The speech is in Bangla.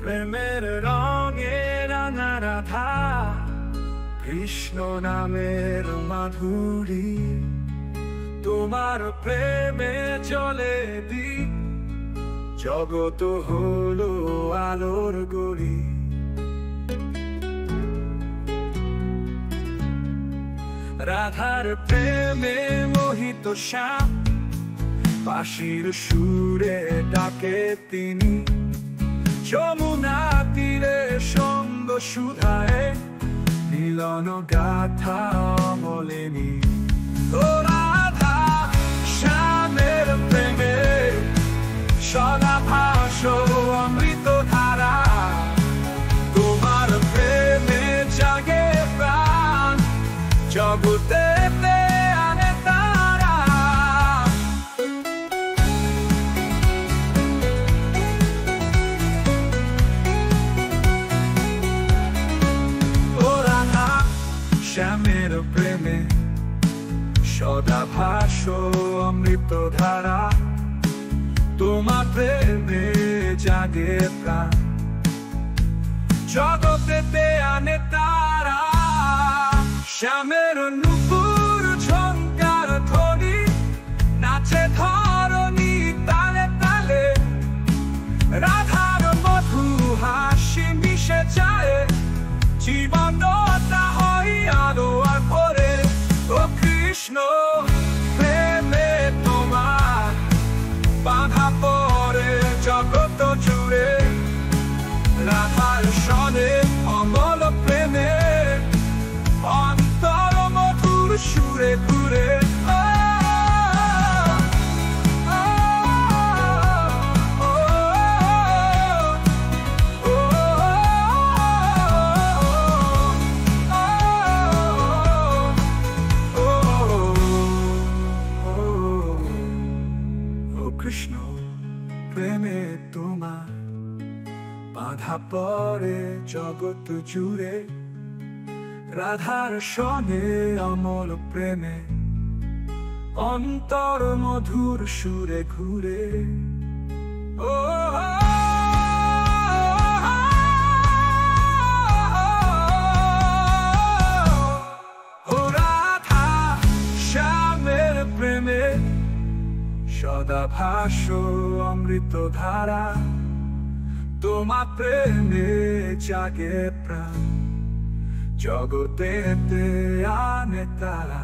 প্রেমের রঙে রাঙা রাধা, কৃষ্ণ নামের মাধুরী, তোমার প্রেমে চলে দিক, জগত হলো আলোর গড়ি। রাধার প্রেমে মোহিত শ্যাম, বাঁশির সুরে ডাকে তিনি, যমুনা তীরে সঙ্গ সুধায়, মিলন গাথা অমলিনী। ও রাধা শ্যামের প্রেমে সদা ভাসো অমৃত ধারা, তোমার প্রেমে জাগে প্রাণ, জগতে আনে তারা। ও রাধা শ্যামের প্রেমে সদা ভাসো অমৃত ধারা, তোমার প্রেমে জাগে প্রাণ, জগতে আনে তারা। শ্যামের নুপুর ঝঙ্কার ধ্বনি, নাচে ধরণী তালে তালে, রাধার মধু হাসি মিশে যায়, জীবন হয় আলো আর ভরে। ও কৃষ্ণ প্রেমে তোমার বাধা পড়ে জগত জুড়ে, রাধার সনে অমল প্রেমে অন্তর মধুর সুরে ঘুরে। কৃষ্ণ প্রেমে তোমার বাধা পড়ে জগৎ জুড়ে, রাধার সনে অমল প্রেমে অন্তর মধুর সুরে ঘুরে। ও রাধা শ্যামের প্রেমে সদা ভাসো অমৃত ধারা, তোমার প্রেমে জাগে প্রাণ, জগতে আনে তারা।